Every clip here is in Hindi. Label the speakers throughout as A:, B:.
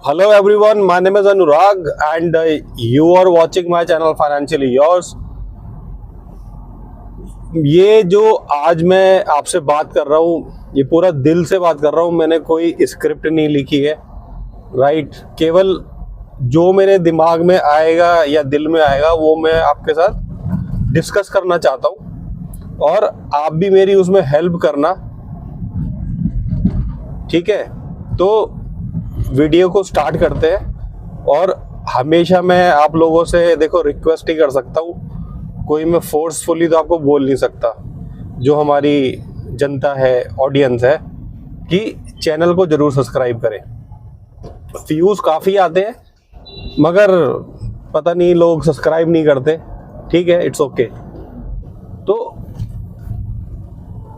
A: Hello everyone, my name is Anurag and you are watching my channel Financially Yours। ये जो आज मैं आपसे बात कर रहा हूँ ये पूरा दिल से बात कर रहा हूँ। मैंने कोई स्क्रिप्ट नहीं लिखी है, राइट। केवल जो मेरे दिमाग में आएगा या दिल में आएगा वो मैं आपके साथ डिस्कस करना चाहता हूँ और आप भी मेरी उसमें हेल्प करना, ठीक है। तो वीडियो को स्टार्ट करते हैं। और हमेशा मैं आप लोगों से देखो रिक्वेस्ट ही कर सकता हूँ, कोई मैं फोर्सफुली तो आपको बोल नहीं सकता। जो हमारी जनता है, ऑडियंस है, कि चैनल को जरूर सब्सक्राइब करें। व्यूज़ काफ़ी आते हैं मगर पता नहीं लोग सब्सक्राइब नहीं करते, ठीक है, इट्स ओके। तो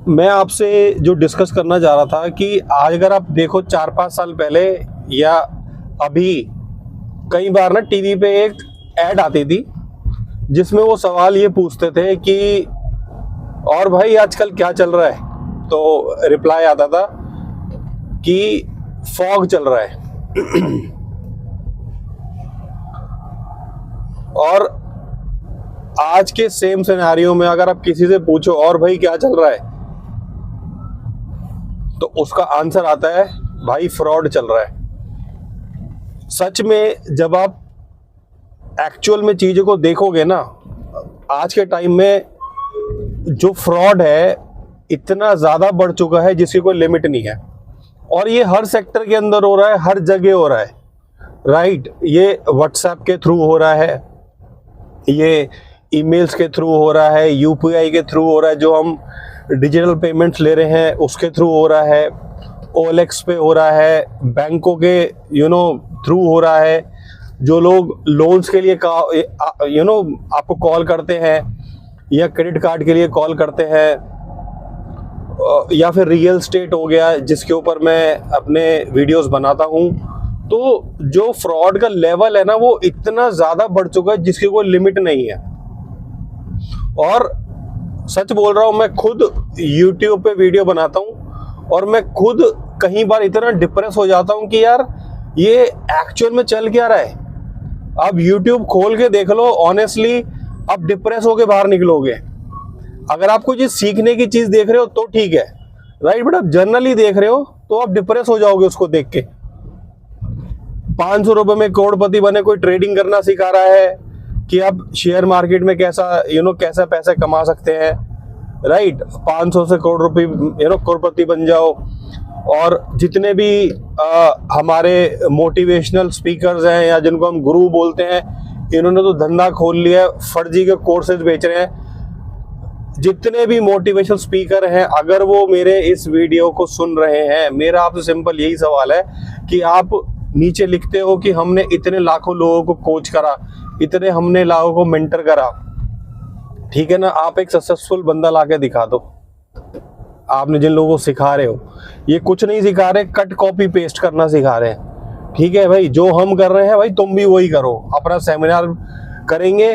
A: मैं आपसे जो डिस्कस करना चाह रहा था कि आज अगर आप देखो 4-5 साल पहले या अभी कई बार ना टीवी पे एक ऐड आती थी जिसमें वो सवाल ये पूछते थे कि और भाई आजकल क्या चल रहा है, तो रिप्लाई आता था कि फॉग चल रहा है। और आज के सेम सिनेरियो में अगर आप किसी से पूछो और भाई क्या चल रहा है, तो उसका आंसर आता है भाई फ्रॉड चल रहा है। सच में जब आप एक्चुअल में चीज़ों को देखोगे ना, आज के टाइम में जो फ्रॉड है इतना ज़्यादा बढ़ चुका है जिसकी कोई लिमिट नहीं है। और ये हर सेक्टर के अंदर हो रहा है, हर जगह हो रहा है, राइट। ये व्हाट्सएप के थ्रू हो रहा है, ये ईमेल्स के थ्रू हो रहा है, यूपीआई के थ्रू हो रहा है, जो हम डिजिटल पेमेंट्स ले रहे हैं उसके थ्रू हो रहा है, ओएलएक्स पे हो रहा है, बैंकों के थ्रू हो रहा है। जो लोग लोन्स के लिए आपको कॉल करते हैं या क्रेडिट कार्ड के लिए कॉल करते हैं, या फिर रियल स्टेट हो गया जिसके ऊपर मैं अपने वीडियोस बनाता हूँ। तो जो फ्रॉड का लेवल है ना वो इतना ज़्यादा बढ़ चुका है जिसकी कोई लिमिट नहीं है। और सच बोल रहा हूँ, मैं खुद YouTube पे वीडियो बनाता हूँ और मैं खुद कई बार इतना डिप्रेस हो जाता हूँ कि यार ये एक्चुअल में चल क्या रहा है। आप YouTube खोल के देख लो, ऑनेस्टली आप डिप्रेस होके बाहर निकलोगे। अगर आप कोई चीज़ सीखने की चीज़ देख रहे हो तो ठीक है, राइट, बट आप जर्नली देख रहे हो तो आप डिप्रेस हो जाओगे उसको देख के। 500 रुपये में करोड़पति बने कोई ट्रेडिंग करना सिखा रहा है कि आप शेयर मार्केट में कैसा कैसा पैसे कमा सकते हैं, राइट। 500 से करोड़ रुपये करोड़पति बन जाओ। और जितने भी हमारे मोटिवेशनल स्पीकर्स हैं या जिनको हम गुरु बोलते हैं, इन्होंने तो धंधा खोल लिया है, फर्जी के कोर्सेज बेच रहे हैं। जितने भी मोटिवेशनल स्पीकर हैं, अगर वो मेरे इस वीडियो को सुन रहे हैं, मेरा आपसे सिंपल यही सवाल है कि आप नीचे लिखते हो कि हमने इतने लाखों लोगों को कोच करा, इतने हमने लोगों को मेंटर करा, ठीक है ना। आप एक सक्सेसफुल बंदा लाके दिखा दो। आपने जिन लोगों को सिखा रहे हो, ये कुछ नहीं सिखा रहे, कट कॉपी पेस्ट करना सिखा रहे हैं, ठीक है भाई। जो हम कर रहे हैं भाई तुम भी वही करो। अपना सेमिनार करेंगे,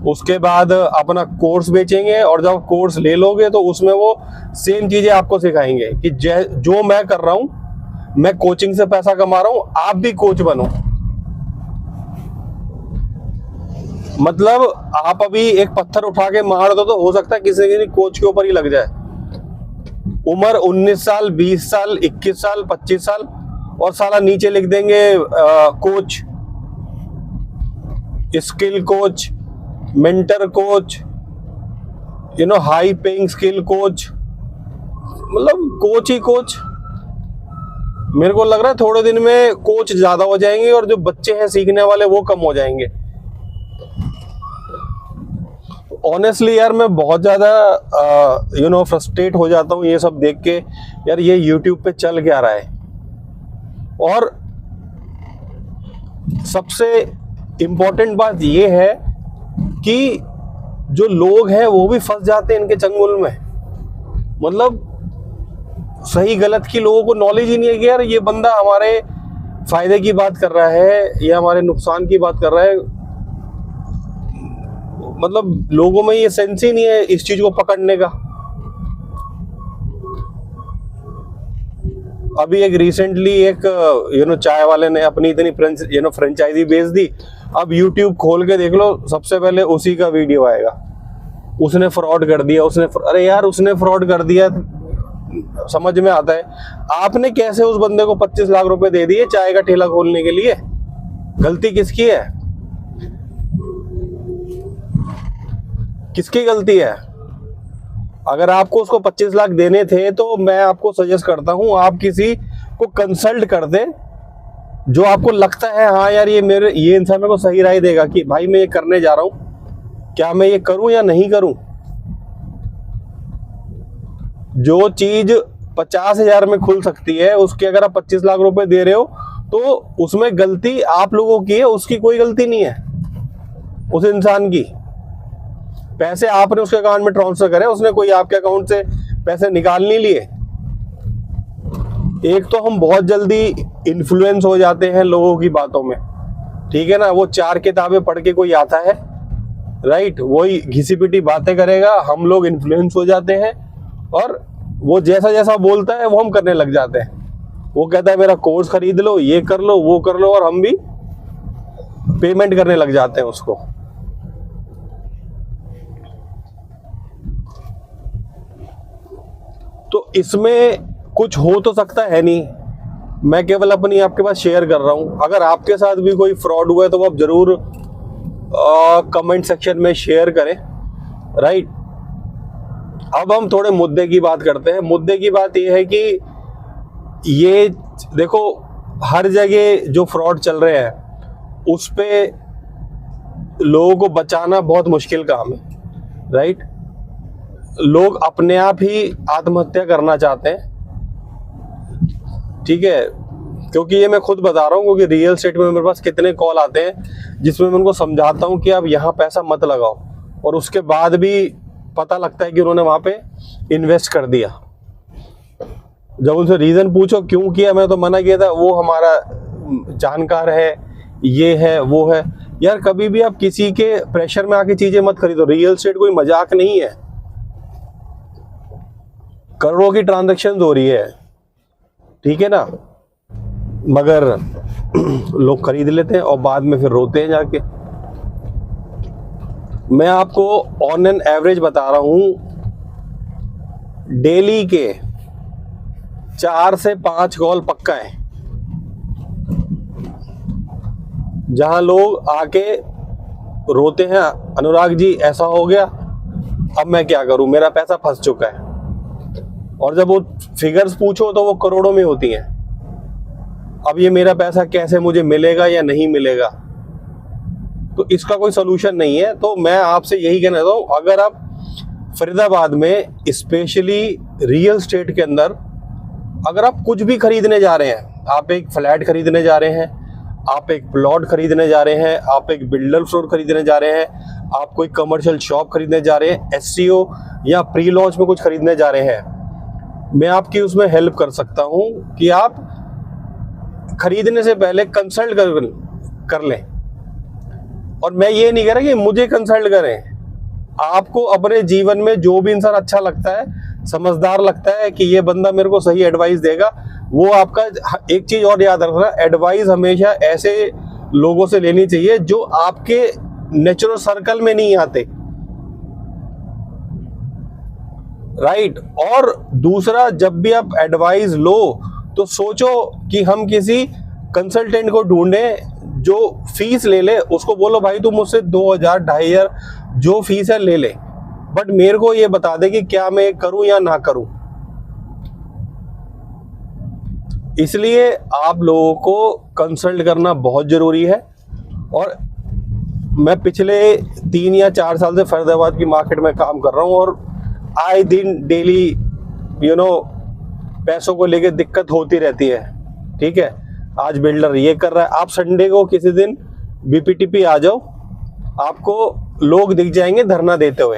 A: उसके बाद अपना कोर्स बेचेंगे, और जब कोर्स ले लोगे तो उसमें वो सेम चीजें आपको सिखाएंगे कि जो मैं कर रहा हूं, मैं कोचिंग से पैसा कमा रहा हूं, आप भी कोच बनो। मतलब आप अभी एक पत्थर उठा के मार दो तो हो सकता है किसी किसी कोच के ऊपर ही लग जाए। उम्र 19 साल, 20 साल, 21 साल, 25 साल, और साला नीचे लिख देंगे coach, skill coach, mentor coach, high paying skill coach, मतलब कोच ही कोच। मेरे को लग रहा है थोड़े दिन में कोच ज्यादा हो जाएंगे और जो बच्चे हैं सीखने वाले वो कम हो जाएंगे। ऑनेस्टली यार मैं बहुत ज़्यादा फ्रस्ट्रेट हो जाता हूँ ये सब देख के। यार ये YouTube पे चल क्या रहा है। और सबसे इम्पोर्टेंट बात ये है कि जो लोग हैं वो भी फंस जाते हैं इनके चंगुल में। मतलब सही गलत की लोगों को नॉलेज ही नहीं है कि यार ये बंदा हमारे फायदे की बात कर रहा है या हमारे नुकसान की बात कर रहा है। मतलब लोगों में ये सेंस ही नहीं है इस चीज को पकड़ने का। अभी एक रिसेंटली एक चाय वाले ने अपनी इतनी फ्रेंचाइजी बेच दी। अब यूट्यूब खोल के देख लो, सबसे पहले उसी का वीडियो आएगा, उसने फ्रॉड कर दिया, अरे यार उसने फ्रॉड कर दिया, समझ में आता है। आपने कैसे उस बंदे को 25 लाख रुपए दे दिए चाय का ठेला खोलने के लिए? गलती किसकी है? किसकी गलती है? अगर आपको उसको 25 लाख देने थे तो मैं आपको सजेस्ट करता हूं आप किसी को कंसल्ट कर दे, जो आपको लगता है हाँ यार ये इंसान मेरे को सही राय देगा कि भाई मैं ये करने जा रहा हूं, क्या मैं ये करूं या नहीं करूं। जो चीज 50,000 में खुल सकती है उसके अगर आप 25 लाख रुपए दे रहे हो तो उसमें गलती आप लोगों की है, उसकी कोई गलती नहीं है। उस इंसान की पैसे आपने उसके अकाउंट में ट्रांसफर करे, उसने कोई आपके अकाउंट से पैसे निकाल नहीं लिए। एक तो हम बहुत जल्दी इन्फ्लुएंस हो जाते हैं लोगों की बातों में, ठीक है ना। वो 4 किताबें पढ़ के कोई आता है, राइट, वही घिसी पिटी बातें करेगा, हम लोग इन्फ्लुएंस हो जाते हैं और वो जैसा जैसा बोलता है वो हम करने लग जाते हैं। वो कहता है मेरा कोर्स खरीद लो, ये कर लो, वो कर लो, और हम भी पेमेंट करने लग जाते हैं उसको। तो इसमें कुछ हो तो सकता है नहीं, मैं केवल अपनी आपके पास शेयर कर रहा हूं। अगर आपके साथ भी कोई फ्रॉड हुआ है तो आप जरूर कमेंट सेक्शन में शेयर करें, राइट। अब हम थोड़े मुद्दे की बात करते हैं। मुद्दे की बात यह है कि ये देखो हर जगह जो फ्रॉड चल रहे हैं उस पे लोगों को बचाना बहुत मुश्किल काम है, राइट। लोग अपने आप ही आत्महत्या करना चाहते हैं, ठीक है, क्योंकि ये मैं खुद बता रहा हूँ, क्योंकि रियल एस्टेट में मेरे पास कितने कॉल आते हैं जिसमें मैं उनको समझाता हूँ कि आप यहाँ पैसा मत लगाओ, और उसके बाद भी पता लगता है कि उन्होंने वहाँ पे इन्वेस्ट कर दिया। जब उनसे रीज़न पूछो क्यों किया, मैं तो मना किया था, वो हमारा जानकार है, ये है, वो है। यार कभी भी आप किसी के प्रेशर में आके चीज़ें मत खरीदो। रियल एस्टेट कोई मजाक नहीं है, करोड़ों की ट्रांजैक्शन हो रही है, ठीक है ना, मगर लोग खरीद लेते हैं और बाद में फिर रोते हैं जाके। मैं आपको ऑन एन एवरेज बता रहा हूं, डेली के 4 से 5 कॉल पक्का है जहां लोग आके रोते हैं, अनुराग जी ऐसा हो गया, अब मैं क्या करूं, मेरा पैसा फंस चुका है। और जब वो फिगर्स पूछो तो वो करोड़ों में होती हैं। अब ये मेरा पैसा कैसे मुझे मिलेगा या नहीं मिलेगा, तो इसका कोई सोल्यूशन नहीं है। तो मैं आपसे यही कहना चाहता हूँ, अगर आप फरीदाबाद में स्पेशली रियल एस्टेट के अंदर अगर आप कुछ भी खरीदने जा रहे हैं, आप एक फ्लैट खरीदने जा रहे हैं, आप एक प्लॉट खरीदने जा रहे हैं, आप एक बिल्डर फ्लोर खरीदने जा रहे हैं, आप कोई कमर्शियल शॉप खरीदने जा रहे हैं, एससीओ या प्री लॉन्च में कुछ खरीदने जा रहे हैं, मैं आपकी उसमें हेल्प कर सकता हूं कि आप खरीदने से पहले कंसल्ट कर लें। और मैं ये नहीं कह रहा कि मुझे कंसल्ट करें, आपको अपने जीवन में जो भी इंसान अच्छा लगता है, समझदार लगता है कि ये बंदा मेरे को सही एडवाइस देगा, वो आपका। एक चीज और याद रखना, एडवाइस हमेशा ऐसे लोगों से लेनी चाहिए जो आपके नेचुरल सर्कल में नहीं आते, राइट। और दूसरा, जब भी आप एडवाइस लो तो सोचो कि हम किसी कंसल्टेंट को ढूंढें जो फीस ले ले, उसको बोलो भाई तू मुझसे 2,000 2,500 जो फीस है ले ले, बट मेरे को ये बता दे कि क्या मैं करूं या ना करूं। इसलिए आप लोगों को कंसल्ट करना बहुत जरूरी है। और मैं पिछले 3 या 4 साल से फरीदाबाद की मार्केट में काम कर रहा हूं और आए दिन डेली पैसों को लेके दिक्कत होती रहती है, ठीक है। आज बिल्डर ये कर रहा है, आप संडे को किसी दिन बीपीटीपी आ जाओ, आपको लोग दिख जाएंगे धरना देते हुए।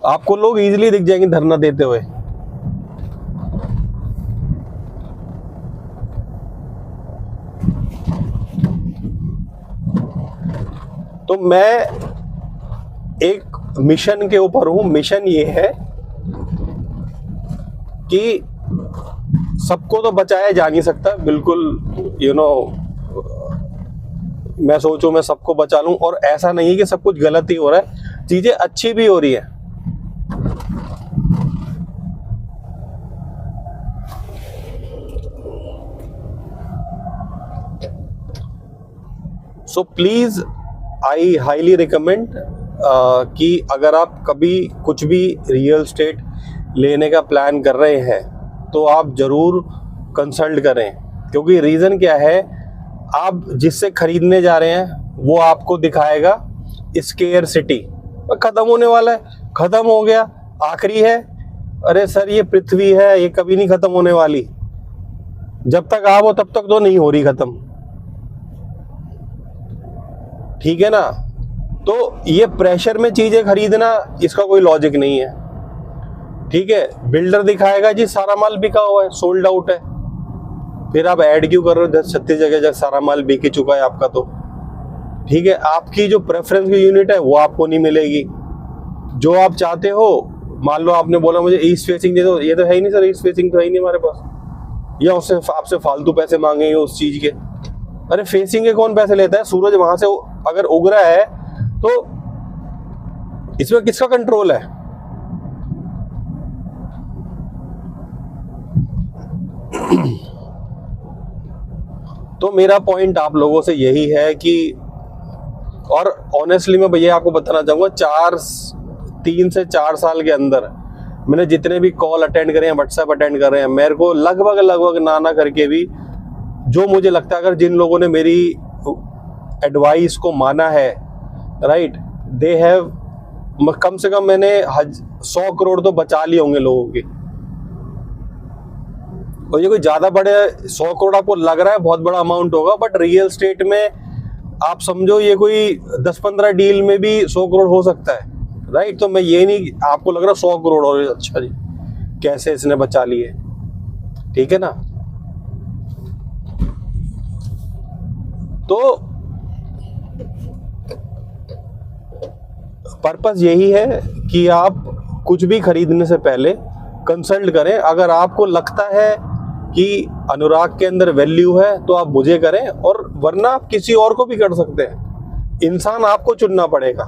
A: आपको लोग इजीली दिख जाएंगे धरना देते हुए। तो मैं एक मिशन के ऊपर हूं। मिशन ये है कि सबको तो बचाया जा नहीं सकता, बिल्कुल मैं सोचूं मैं सबको बचा लूं, और ऐसा नहीं है कि सब कुछ गलत ही हो रहा है, चीजें अच्छी भी हो रही है। So please I highly recommend कि अगर आप कभी कुछ भी रियल एस्टेट लेने का प्लान कर रहे हैं तो आप ज़रूर कंसल्ट करें, क्योंकि रीज़न क्या है, आप जिससे खरीदने जा रहे हैं वो आपको दिखाएगा स्केयर सिटी, ख़त्म होने वाला है, ख़त्म हो गया, आखिरी है। अरे सर ये पृथ्वी है, ये कभी नहीं ख़त्म होने वाली, जब तक आप हो तब तक तो नहीं हो रही ख़त्म, ठीक है ना। तो ये प्रेशर में चीज़ें खरीदना, इसका कोई लॉजिक नहीं है, ठीक है। बिल्डर दिखाएगा जी सारा माल बिका हुआ है, सोल्ड आउट है, फिर आप ऐड क्यों कर रहे हो 10-36 जगह जब सारा माल बिक ही चुका है आपका, तो ठीक है। आपकी जो प्रेफरेंस की यूनिट है वो आपको नहीं मिलेगी, जो आप चाहते हो। मान लो आपने बोला मुझे ईस्ट फेसिंग दे दो, ये तो है ही नहीं सर, ईस्ट फेसिंग तो है ही नहीं हमारे पास, या उससे आपसे फालतू पैसे मांगेंगे उस चीज़ के। अरे फेसिंग के कौन पैसे लेता है, सूरज वहां से अगर उग रहा है तो इसमें किसका कंट्रोल है। तो मेरा पॉइंट आप लोगों से यही है कि, और ऑनेस्टली मैं भैया आपको बताना चाहूंगा, 3 से 4 साल के अंदर मैंने जितने भी कॉल अटेंड करे हैं, व्हाट्सएप अटेंड कर रहे हैं, मेरे को लगभग ना करके भी, जो मुझे लगता है अगर जिन लोगों ने मेरी एडवाइस को माना है, राइट, दे हैव, कम से कम मैंने 100 करोड़ तो बचा लिए होंगे लोगों के। और ये कोई ज्यादा बड़े 100 करोड़ आपको लग रहा है बहुत बड़ा अमाउंट होगा, बट रियल स्टेट में आप समझो ये कोई 10-15 डील में भी 100 करोड़ हो सकता है, राइट। तो मैं ये नहीं, आपको लग रहा 100 करोड़ और अच्छा जी कैसे इसने बचा लिए, ठीक है ना। तो पर्पस यही है कि आप कुछ भी खरीदने से पहले कंसल्ट करें। अगर आपको लगता है कि अनुराग के अंदर वैल्यू है तो आप मुझे करें, और वरना आप किसी और को भी कर सकते हैं। इंसान आपको चुनना पड़ेगा।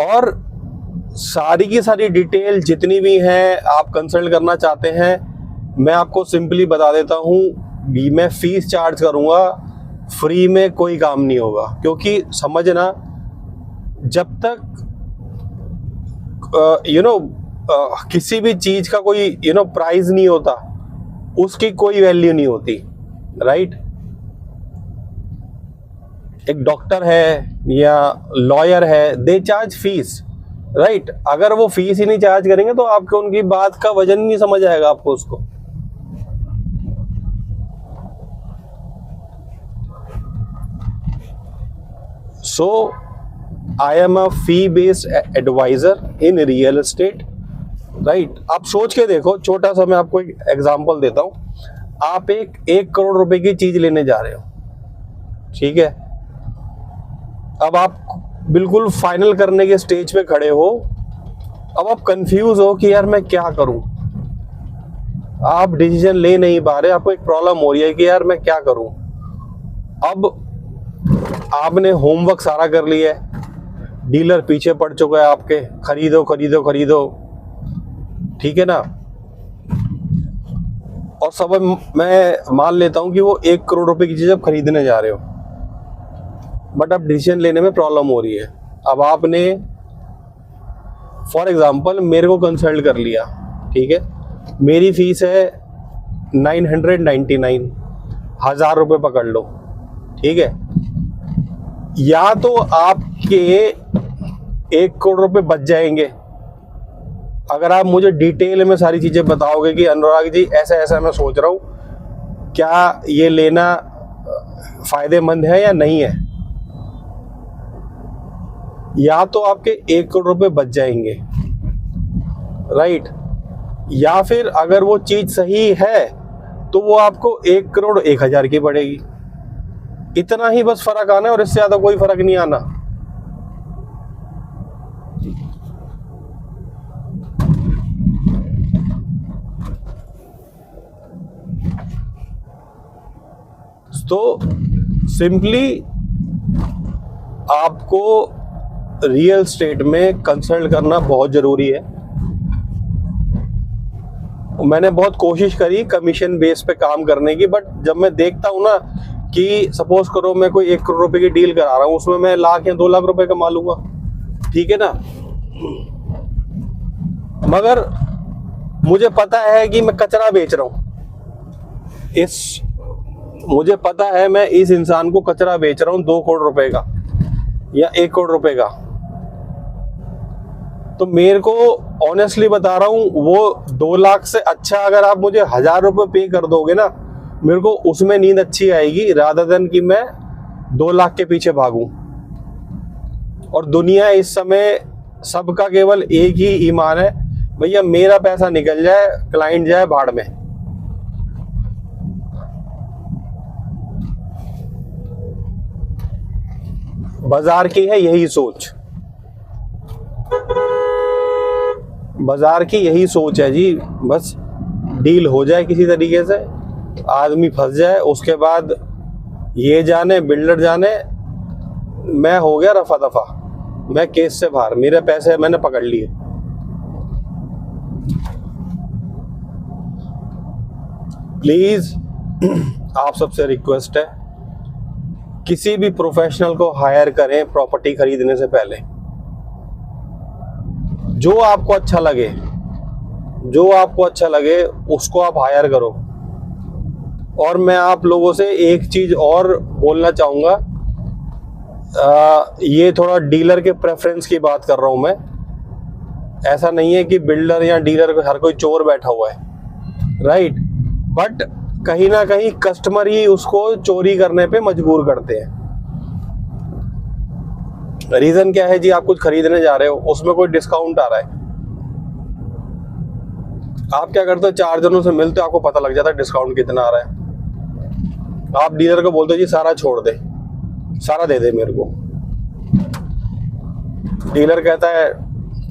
A: और सारी की सारी डिटेल जितनी भी हैं, आप कंसल्ट करना चाहते हैं, मैं आपको सिंपली बता देता हूं, मैं फीस चार्ज करूंगा, फ्री में कोई काम नहीं होगा। क्योंकि समझना, जब तक किसी भी चीज का कोई प्राइस नहीं होता, उसकी कोई वैल्यू नहीं होती, राइट। एक डॉक्टर है या लॉयर है, दे चार्ज फीस, राइट। अगर वो फीस ही नहीं चार्ज करेंगे तो आपको उनकी बात का वजन नहीं समझ आएगा आपको उसको। So I am a fee-based advisor in real estate, right? आप सोच के देखो, छोटा सा मैं आपको एक एग्जांपल देता हूं। आप एक 1 करोड़ रुपए की चीज लेने जा रहे हो, ठीक है। अब आप बिल्कुल फाइनल करने के स्टेज पे खड़े हो, अब आप कंफ्यूज हो कि यार मैं क्या करूं। आप डिसीजन ले नहीं पा रहे, आपको एक प्रॉब्लम हो रही है कि यार मैं क्या करूं। अब आपने होमवर्क सारा कर लिया है, डीलर पीछे पड़ चुका है आपके, खरीदो खरीदो खरीदो, ठीक है ना। और सब मैं मान लेता हूं कि वो 1 करोड़ रुपए की चीज आप खरीदने जा रहे हो, बट अब डिसीजन लेने में प्रॉब्लम हो रही है। अब आपने फॉर एग्जांपल मेरे को कंसल्ट कर लिया, ठीक है, मेरी फीस है 999, 1000 रुपये पकड़ लो, ठीक है। या तो आपके 1 करोड़ रुपए बच जाएंगे अगर आप मुझे डिटेल में सारी चीजें बताओगे कि अनुराग जी ऐसा ऐसा मैं सोच रहा हूं, क्या ये लेना फायदेमंद है या नहीं है। या तो आपके 1 करोड़ रुपए बच जाएंगे, राइट। या फिर अगर वो चीज सही है तो वो आपको 1 करोड़ 1000 की पड़ेगी। इतना ही बस फर्क आना है, और इससे ज्यादा कोई फर्क नहीं आना। तो सिंपली आपको रियल स्टेट में कंसल्ट करना बहुत ज़रूरी है। मैंने बहुत कोशिश करी कमीशन बेस पे काम करने की, बट जब मैं देखता हूँ ना कि सपोज करो मैं कोई 1 करोड़ रुपए की डील करा रहा हूँ, उसमें मैं लाख या 2 लाख रुपए कमा लूंगा, ठीक है ना, मगर मुझे पता है कि मैं कचरा बेच रहा हूँ। मुझे पता है मैं इस इंसान को कचरा बेच रहा हूँ 2 करोड़ रुपए का या 1 करोड़ रुपए का। तो मेरे को ऑनेस्टली बता रहा हूँ, वो 2 लाख से अच्छा अगर आप मुझे 1000 रुपये पे कर दोगे ना, मेरे को उसमें नींद अच्छी आएगी रादर देन कि मैं 2 लाख के पीछे भागूं। और दुनिया इस समय सबका केवल एक ही ईमान है, भैया मेरा पैसा निकल जाए, क्लाइंट जाए भाड़ में। बाजार की है यही सोच, बाजार की यही सोच है जी। बस डील हो जाए किसी तरीके से, आदमी फंस जाए, उसके बाद ये जाने बिल्डर जाने मैं हो गया रफा दफा, मैं केस से बाहर, मेरे पैसे मैंने पकड़ लिए। प्लीज आप सबसे रिक्वेस्ट है, किसी भी प्रोफेशनल को हायर करें प्रॉपर्टी खरीदने से पहले। जो आपको अच्छा लगे, जो आपको अच्छा लगे उसको आप हायर करो। और मैं आप लोगों से एक चीज और बोलना चाहूंगा, ये थोड़ा डीलर के प्रेफरेंस की बात कर रहा हूं मैं। ऐसा नहीं है कि बिल्डर या डीलर हर कोई चोर बैठा हुआ है, राइट, बट कहीं ना कहीं कस्टमर ही उसको चोरी करने पे मजबूर करते हैं। रीजन क्या है जी, आप कुछ खरीदने जा रहे हो, उसमें कोई डिस्काउंट आ रहा है, आप क्या करते हो, 4 जनों से मिलते हो, आपको पता लग जाता है डिस्काउंट कितना आ रहा है। आप डीलर को बोलते हो जी सारा छोड़ दे, सारा दे दे मेरे को। डीलर कहता है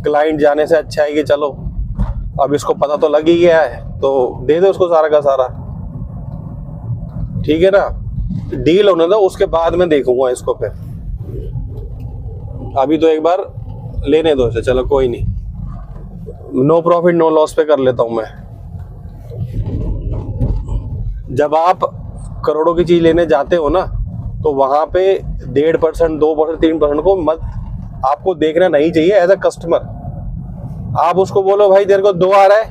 A: क्लाइंट जाने से अच्छा है कि चलो अब इसको पता तो लग ही गया है तो दे दे उसको सारा का सारा, ठीक है ना, डील होने दो, उसके बाद में देखूंगा इसको, फिर अभी तो एक बार लेने दो इसे, चलो कोई नहीं, नो प्रॉफिट नो लॉस पे कर लेता हूं मैं। जब आप करोड़ों की चीज लेने जाते हो ना, तो वहां पे 1.5%, 2%, 3% को मत, आपको देखना नहीं चाहिए एज अ कस्टमर। आप उसको बोलो भाई तेरे को 2 आ रहा है,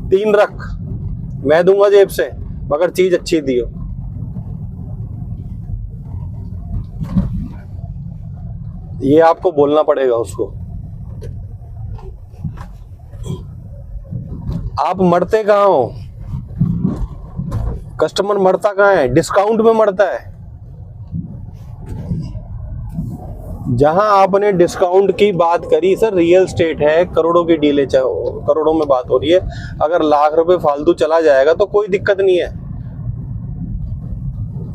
A: 3 रख, मैं दूंगा जेब से, मगर चीज अच्छी दियो। ये आपको बोलना पड़ेगा उसको। आप मरते कहाँ हो, कस्टमर मरता कहाँ है, डिस्काउंट में मरता है। जहां आपने डिस्काउंट की बात करी, सर रियल स्टेट है, करोड़ों की डीलें, करोड़ों में बात हो रही है, अगर लाख रुपए फालतू चला जाएगा तो कोई दिक्कत नहीं है,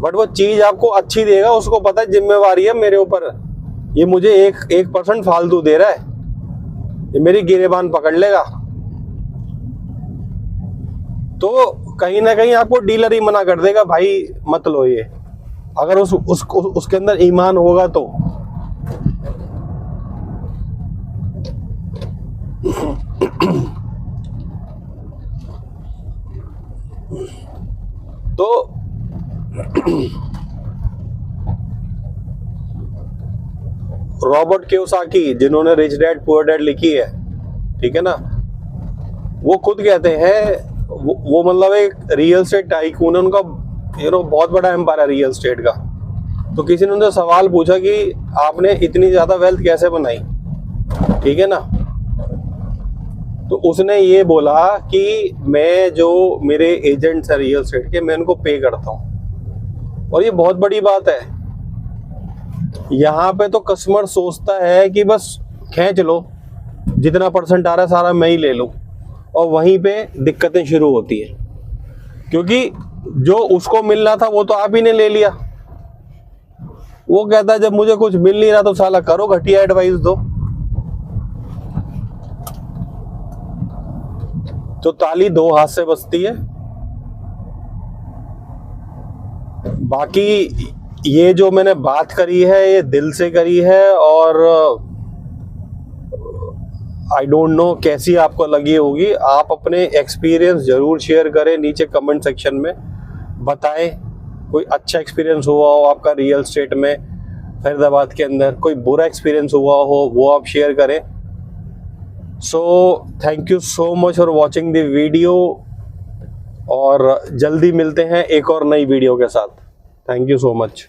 A: बट वो चीज आपको अच्छी देगा, उसको पता है जिम्मेवारी है मेरे ऊपर, ये मुझे 1% फालतू दे रहा है, ये मेरी गिरेबान पकड़ लेगा। तो कहीं ना कहीं आपको डीलर ही मना कर देगा, भाई मत लो ये, अगर उसके अंदर ईमान होगा तो। तो रॉबर्ट कियोसाकी, जिन्होंने रिच डैड पुअर डैड लिखी है, ठीक है ना, वो खुद कहते हैं, वो मतलब एक रियल स्टेट टाइकून है, उनका बहुत बड़ा एम्पायर है रियल स्टेट का। तो किसी ने उनसे सवाल पूछा कि आपने इतनी ज्यादा वेल्थ कैसे बनाई, ठीक है ना, तो उसने ये बोला कि मैं जो मेरे एजेंट्स हैं रियल स्टेट के, मैं उनको पे करता हूँ। और ये बहुत बड़ी बात है, यहाँ पे तो कस्टमर सोचता है कि बस खींच लो, जितना % आ रहा है सारा मैं ही ले लूँ, और वहीं पे दिक्कतें शुरू होती हैं, क्योंकि जो उसको मिलना था वो तो आप ही ने ले लिया। वो कहता है जब मुझे कुछ मिल नहीं रहा तो साला करो घटिया एडवाइस दो। तो ताली 2 हाथ से बजती है। बाकी ये जो मैंने बात करी है ये दिल से करी है, और आई डोंट नो कैसी आपको लगी होगी। आप अपने एक्सपीरियंस ज़रूर शेयर करें नीचे कमेंट सेक्शन में, बताएं कोई अच्छा एक्सपीरियंस हुआ हो आपका रियल एस्टेट में फरीदाबाद के अंदर, कोई बुरा एक्सपीरियंस हुआ हो वो आप शेयर करें। So thank you so much for watching the video, और जल्दी मिलते हैं एक और नई वीडियो के साथ। Thank you so much.